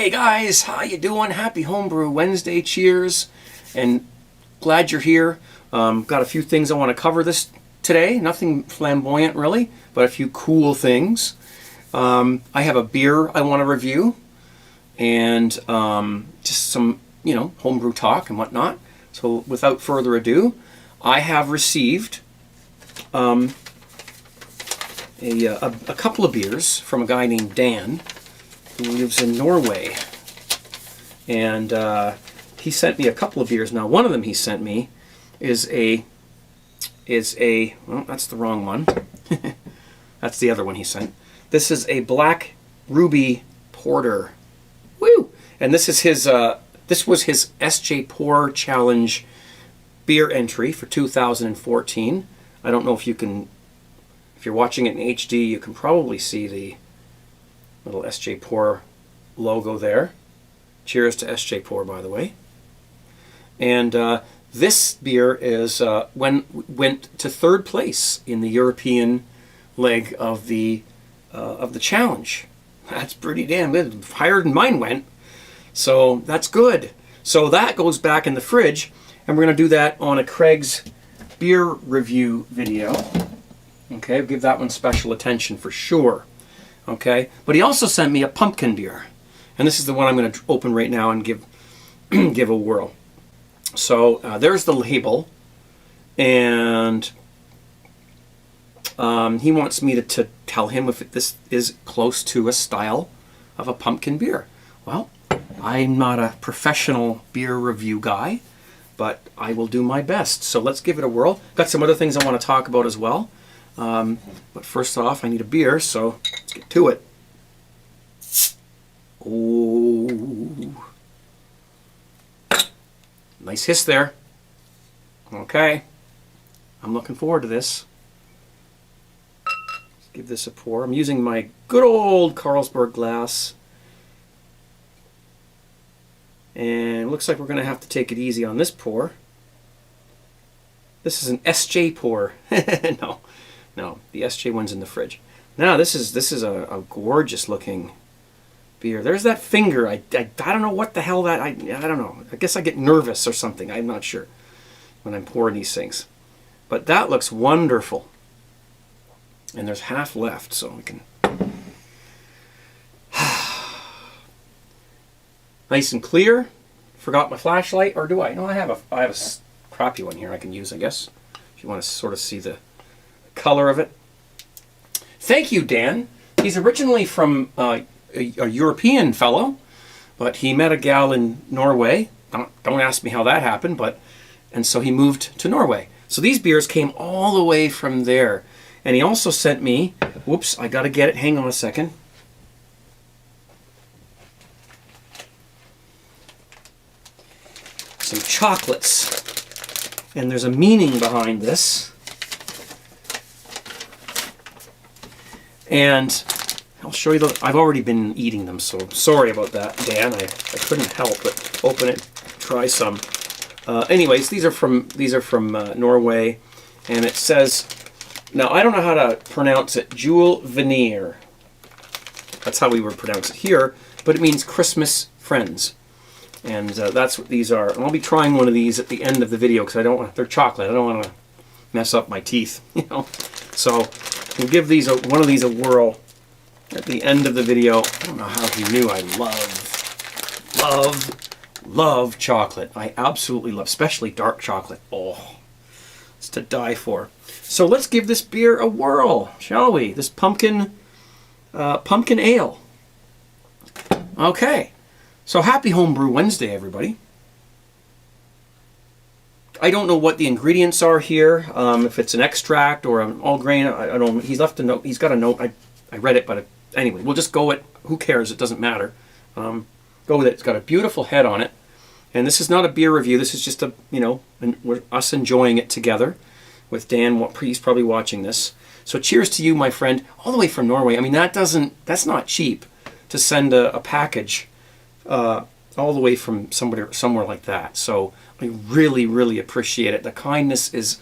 Hey guys, how you doing? Happy Homebrew Wednesday, cheers, and glad you're here. Got a few things I want to cover this today. Nothing flamboyant really, but a few cool things. I have a beer I want to review, and just some, homebrew talk and whatnot. So without further ado, I have received a couple of beers from a guy named Dan, who lives in Norway, and he sent me a couple of beers. Now, one of them he sent me is a well, that's the wrong one. That's the other one he sent. This is a Black Ruby Porter. Woo! And this is his. This was his SJ Pour Challenge beer entry for 2014. I don't know if you can. If you're watching it in HD, you can probably see the little SJ Pour logo there. Cheers to SJ Pour, by the way. And this beer is went to third place in the European leg of the challenge. That's pretty damn good. Higher than mine went, so that's good. So that goes back in the fridge, and we're going to do that on a Craig's beer review video. Okay, give that one special attention for sure. Okay, but he also sent me a pumpkin beer, and this is the one I'm going to open right now and give give a whirl. So there's the label, and he wants me to tell him if this is close to a style of a pumpkin beer. Well, I'm not a professional beer review guy, but I will do my best. So let's give it a whirl. Got some other things I want to talk about as well. But first off, I need a beer, so let's get to it. Oh, nice hiss there. Okay, I'm looking forward to this. Let's give this a pour. I'm using my good old Carlsberg glass, and it looks like we're going to have to take it easy on this pour. This is an SJ pour. No, the SJ one's in the fridge. Now this is a gorgeous looking beer. There's that finger. I don't know what the hell that I don't know. I guess I get nervous or something. I'm not sure when I'm pouring these things. But that looks wonderful. And there's half left, so we can. Nice and clear. Forgot my flashlight, or do I? No, I have a crappy one here I can use, I guess. If you want to sort of see the color of it. Thank you, Dan. He's originally from a European fellow, but he met a gal in Norway. Don't ask me how that happened, and so he moved to Norway. So these beers came all the way from there. And he also sent me, whoops, I gotta get it, hang on a second. Some chocolates. And there's a meaning behind this. And I'll show you I've already been eating them, so sorry about that, Dan. I couldn't help but open it, try some. Anyways, these are from Norway, and it says, now I don't know how to pronounce it, Jule Veneer. That's how we would pronounce it here, but it means Christmas friends. And that's what these are. And I'll be trying one of these at the end of the video because they're chocolate. I don't want to mess up my teeth, So we'll give one of these a whirl at the end of the video. I don't know how he knew I love chocolate. I absolutely love, especially dark chocolate. Oh, it's to die for. So let's give this beer a whirl, shall we? This pumpkin ale. Okay. So happy Homebrew Wednesday, everybody. I don't know what the ingredients are here. If it's an extract or an all grain, I don't. He's left a note. He's got a note. I read it, but anyway, we'll just go with. Who cares? It doesn't matter. Go with it. It's got a beautiful head on it, and this is not a beer review. This is just us enjoying it together with Dan. He's probably watching this. So cheers to you, my friend, all the way from Norway. I mean, that's not cheap to send a package all the way from somewhere like that. So I really, really appreciate it. The kindness is,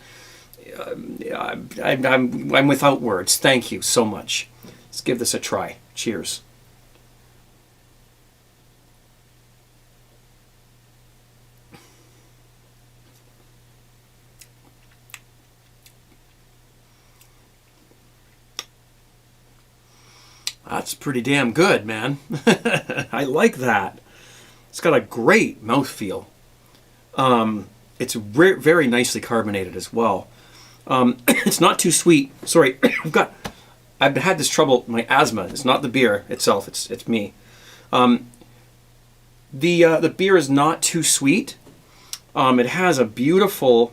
I'm without words. Thank you so much. Let's give this a try. Cheers. That's pretty damn good, man. I like that. It's got a great mouthfeel. It's very nicely carbonated as well. It's not too sweet. Sorry, I've had this trouble. My asthma. It's not the beer itself. It's me. The beer is not too sweet. It has a beautiful.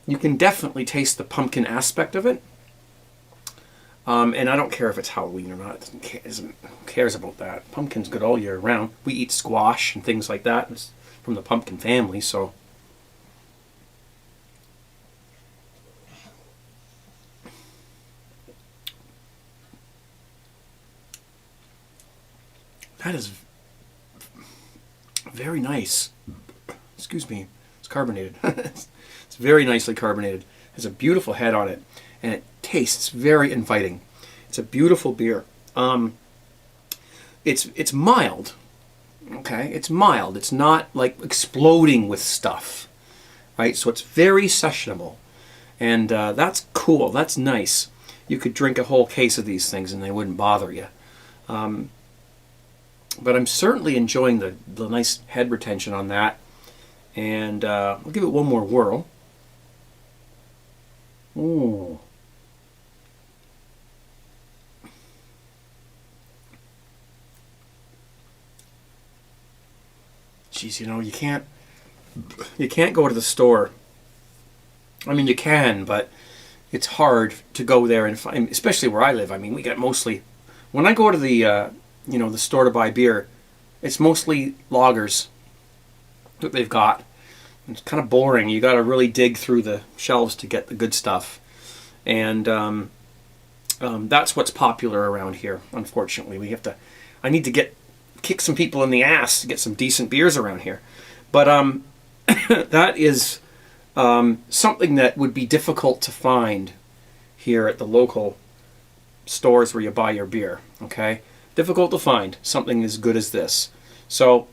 You can definitely taste the pumpkin aspect of it. And I don't care if it's Halloween or not. Who cares about that? Pumpkin's good all year round. We eat squash and things like that. It's from the pumpkin family, so. That is very nice. Excuse me. It's carbonated. It's very nicely carbonated. It has a beautiful head on it, and it tastes very inviting. It's a beautiful beer. It's mild. Okay, it's mild. It's not like exploding with stuff, right? So it's very sessionable, and that's cool. That's nice. You could drink a whole case of these things, and they wouldn't bother you. But I'm certainly enjoying the nice head retention on that. And I'll give it one more whirl. Ooh. Geez, you know, you can't go to the store. I mean, you can, but it's hard to go there and find, especially where I live. I mean, we get mostly, when I go to the the store to buy beer, it's mostly lagers that they've got. It's kind of boring. You got to really dig through the shelves to get the good stuff, and that's what's popular around here. Unfortunately, I need to kick some people in the ass to get some decent beers around here, but that is something that would be difficult to find here at the local stores where you buy your beer. Okay. Difficult to find something as good as this. So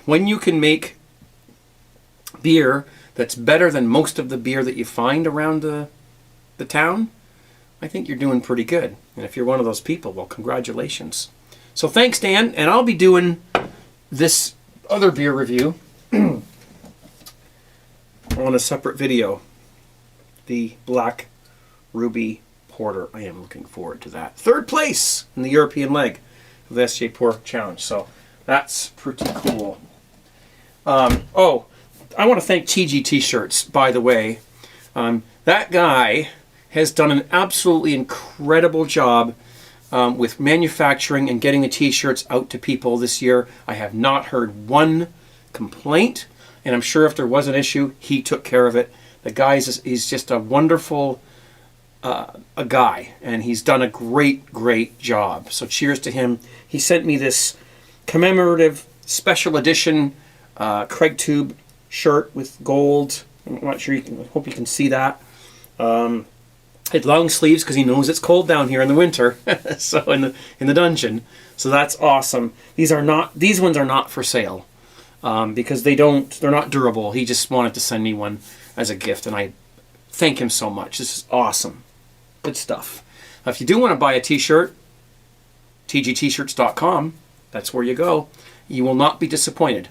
when you can make beer that's better than most of the beer that you find around the town, I think you're doing pretty good. And if you're one of those people, well, congratulations. So thanks, Dan. And I'll be doing this other beer review on a separate video. The Black Ruby Porter. I am looking forward to that. Third place in the European leg of the SJ Pour Challenge. So that's pretty cool. I want to thank TG T-shirts, by the way. That guy has done an absolutely incredible job with manufacturing and getting the T-shirts out to people this year. I have not heard one complaint, and I'm sure if there was an issue, he took care of it. The guy is just a wonderful a guy, and he's done a great job. So cheers to him. He sent me this commemorative special edition Craig Tube shirt with gold. I'm not sure. I hope you can see that. It long sleeves because he knows it's cold down here in the winter. So in the dungeon. So that's awesome. These ones are not for sale because they're not durable. He just wanted to send me one as a gift, and I thank him so much. This is awesome. Good stuff. Now, if you do want to buy a t-shirt, tgtshirts.com, that's where you go. You will not be disappointed.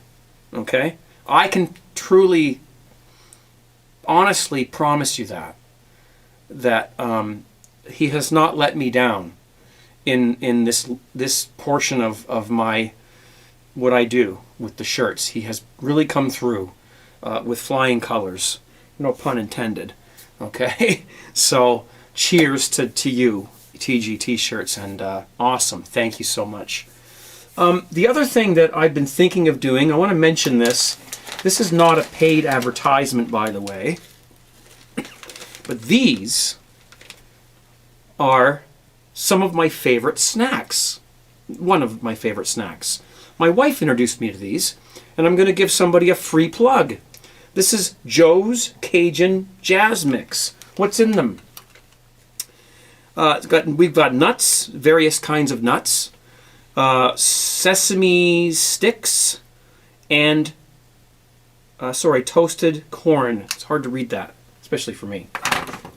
Okay? I can truly, honestly promise you that he has not let me down in this portion of my what I do with the shirts. He has really come through with flying colors. No pun intended. Okay? So cheers to you, TG T-shirts, and awesome. Thank you so much. The other thing that I've been thinking of doing, I want to mention this. This is not a paid advertisement, by the way. But these are some of my favorite snacks. One of my favorite snacks. My wife introduced me to these, and I'm going to give somebody a free plug. This is Joe's Cajun Jazz Mix. What's in them? We've got nuts, various kinds of nuts, sesame sticks, and toasted corn. It's hard to read that, especially for me.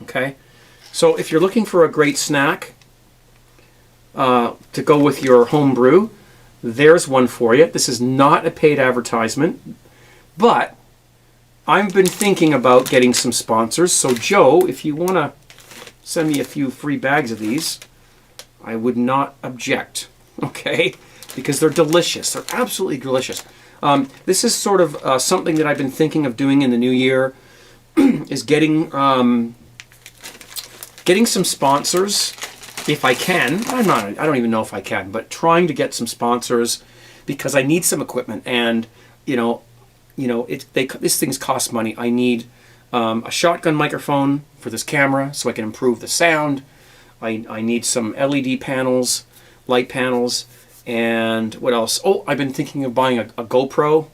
Okay, so if you're looking for a great snack, to go with your home brew, there's one for you. This is not a paid advertisement, but I've been thinking about getting some sponsors. So Joe, if you want to send me a few free bags of these, I would not object, okay? Because they're delicious. They're absolutely delicious. This is sort of something that I've been thinking of doing in the new year, is getting some sponsors if I can. I don't even know if I can, but trying to get some sponsors because I need some equipment, and these things cost money. I need a shotgun microphone for this camera so I can improve the sound. I need some LED panels, light panels, and what else? Oh, I've been thinking of buying a GoPro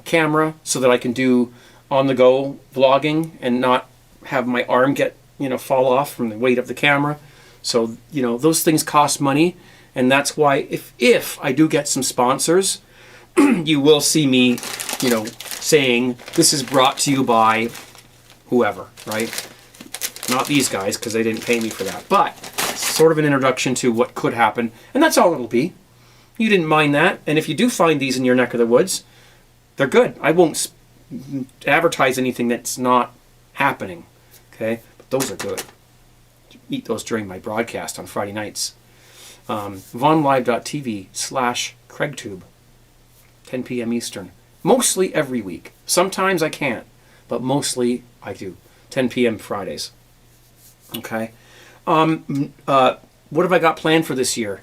camera so that I can do on-the-go vlogging and not have my arm get, fall off from the weight of the camera. So, those things cost money, and that's why if I do get some sponsors, you will see me, saying this is brought to you by whoever, right? Not these guys, because they didn't pay me for that, but sort of an introduction to what could happen, and that's all it'll be. You didn't mind that, and if you do find these in your neck of the woods, they're good. I won't advertise anything that's not happening, okay? But those are good. Eat those during my broadcast on Friday nights. VonLive.tv/CraigTube, 10 p.m. Eastern. Mostly every week. Sometimes I can't, but mostly I do. 10 p.m. Fridays. Okay. What have I got planned for this year?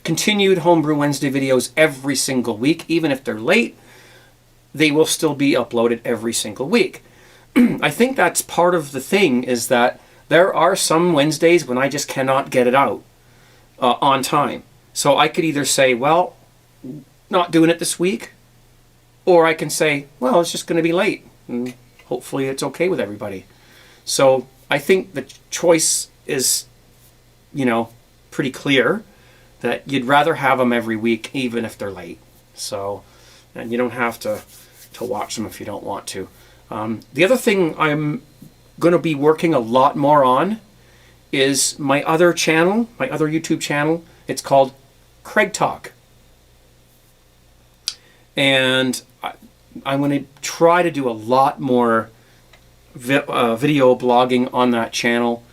Continued Homebrew Wednesday videos every single week. Even if they're late, they will still be uploaded every single week. I think that's part of the thing, is that there are some Wednesdays when I just cannot get it out on time. So I could either say, well, not doing it this week, or I can say, well, it's just going to be late, and hopefully it's okay with everybody. So I think the choice is, pretty clear, that you'd rather have them every week, even if they're late. So, and you don't have to watch them if you don't want to. The other thing I'm going to be working a lot more on is my other channel, my other YouTube channel. It's called Craig Talk. And I'm going to try to do a lot more video blogging on that channel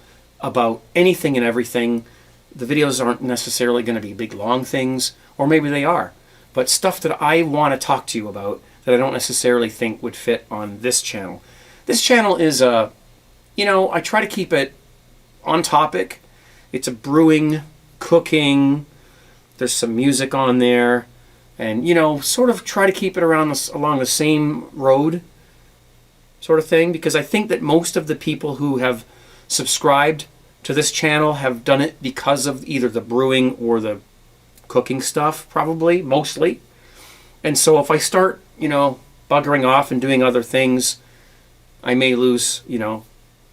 about anything and everything. The videos aren't necessarily going to be big long things, or maybe they are, but stuff that I want to talk to you about that I don't necessarily think would fit on this channel. This channel is I try to keep it on topic. It's a brewing, cooking, there's some music on there, and sort of try to keep it along the same road sort of thing, because I think that most of the people who have subscribed to this channel have done it because of either the brewing or the cooking stuff, probably, mostly. And so if I start, buggering off and doing other things, I may lose,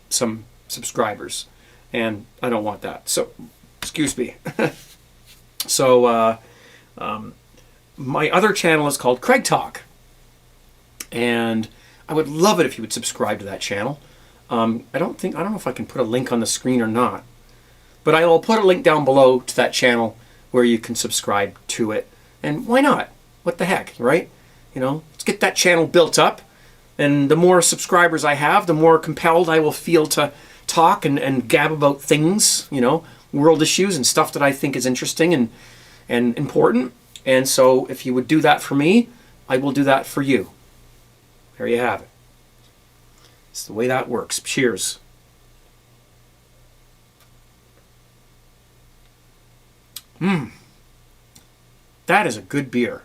some subscribers, and I don't want that. So, excuse me. So, my other channel is called Craig Talk, and I would love it if you would subscribe to that channel. I don't know if I can put a link on the screen or not, but I will put a link down below to that channel where you can subscribe to it. And why not? What the heck, right? Let's get that channel built up, and the more subscribers I have, the more compelled I will feel to talk and gab about things, world issues and stuff that I think is interesting and important. And so if you would do that for me, I will do that for you. There you have it. It's the way that works. Cheers. That is a good beer.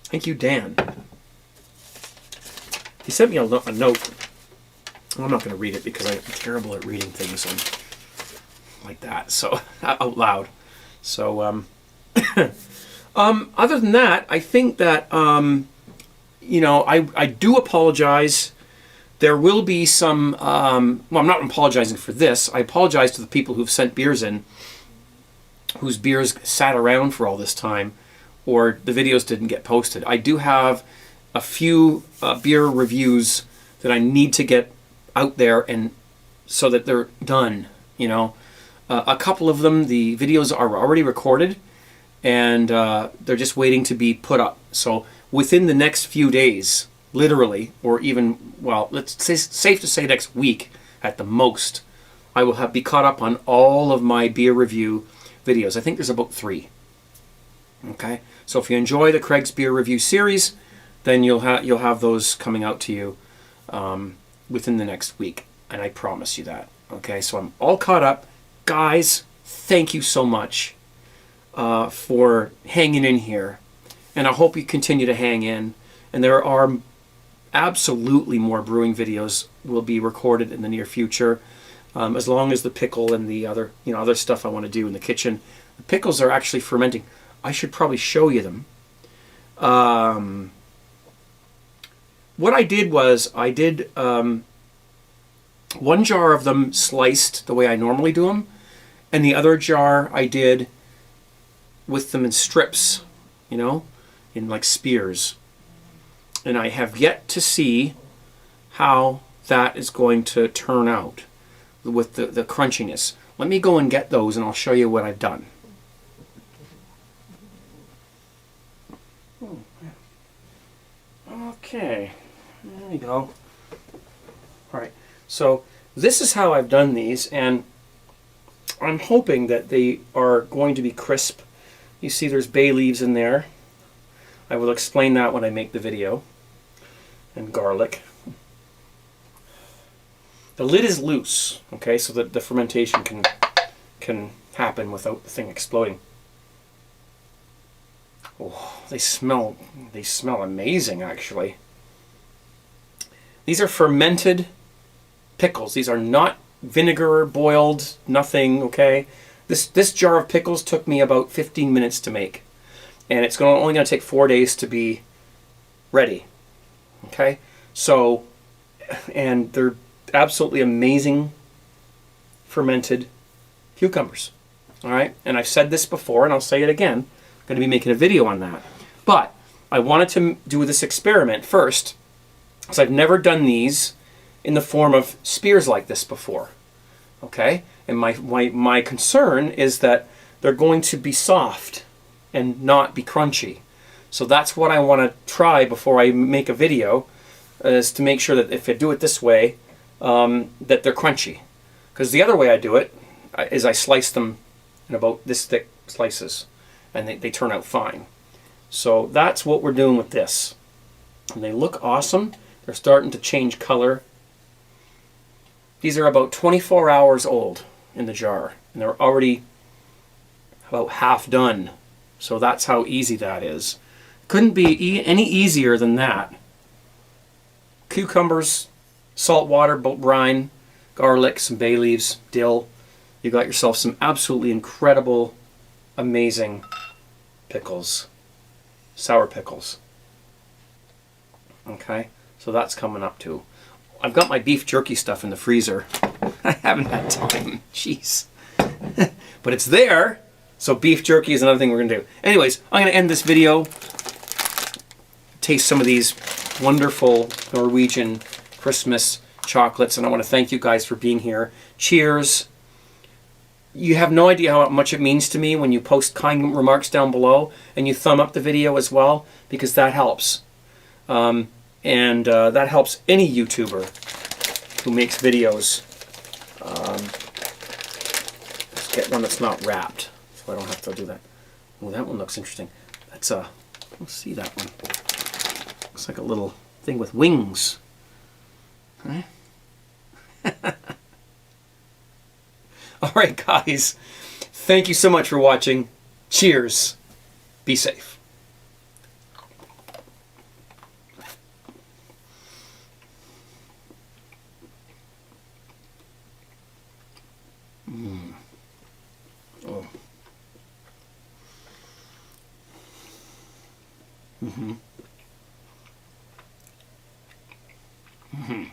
Thank you, Dan. He sent me a note. I'm not going to read it because I'm terrible at reading things like that, so out loud. So, other than that, I think that I do apologize. There will be some. I'm not apologizing for this. I apologize to the people who've sent beers in, whose beers sat around for all this time, or the videos didn't get posted. I do have a few beer reviews that I need to get out there, and so that they're done. A couple of them, the videos are already recorded, and they're just waiting to be put up. So within the next few days, literally, or even, well, let's say, safe to say next week at the most, I will be caught up on all of my beer review videos. I think there's about 3. Okay, so if you enjoy the Craig's Beer Review series, then you'll have those coming out to you within the next week, and I promise you that. Okay, so I'm all caught up. Guys, thank you so much for hanging in here, and I hope you continue to hang in. And there are absolutely more brewing videos will be recorded in the near future, as long as the pickle and the other other stuff I want to do in the kitchen. The pickles are actually fermenting. I should probably show you them. What I did was I did 1 jar of them sliced the way I normally do them, and the other jar I did with them in strips, in like spears. And I have yet to see how that is going to turn out with the crunchiness. Let me go and get those, and I'll show you what I've done. Okay, there we go. All right, so this is how I've done these, and I'm hoping that they are going to be crisp. You see there's bay leaves in there. I will explain that when I make the video. And garlic. The lid is loose, okay, so that the fermentation can happen without the thing exploding. Oh, they smell amazing, actually. These are fermented pickles. These are not vinegar, boiled, nothing, okay? This jar of pickles took me about 15 minutes to make, and it's only going to take 4 days to be ready, okay? So, and they're absolutely amazing fermented cucumbers, all right? And I've said this before, and I'll say it again. I'm going to be making a video on that. But I wanted to do this experiment first, because I've never done these in the form of spears like this before, okay? And my concern is that they're going to be soft and not be crunchy. So that's what I want to try before I make a video, is to make sure that if I do it this way, that they're crunchy. Because the other way I do it is I slice them in about this thick slices, and they turn out fine. So that's what we're doing with this. And they look awesome. They're starting to change color. These are about 24 hours old in the jar, and they're already about half done. So that's how easy that is. Couldn't be any easier than that. Cucumbers, salt water, brine, garlic, some bay leaves, dill. You got yourself some absolutely incredible, amazing pickles. Sour pickles. Okay, so that's coming up too. I've got my beef jerky stuff in the freezer. I haven't had time. Jeez. But it's there. So beef jerky is another thing we're going to do. Anyways, I'm going to end this video. Taste some of these wonderful Norwegian Christmas chocolates. And I want to thank you guys for being here. Cheers. You have no idea how much it means to me when you post kind remarks down below. And you thumb up the video as well. Because that helps. That helps any YouTuber who makes videos. Let's get one that's not wrapped, so I don't have to do that. Oh, that one looks interesting. That's let's see that one. Looks like a little thing with wings. Huh? All right, guys. Thank you so much for watching. Cheers. Be safe. Oh. Mm-hmm. Mm-hmm.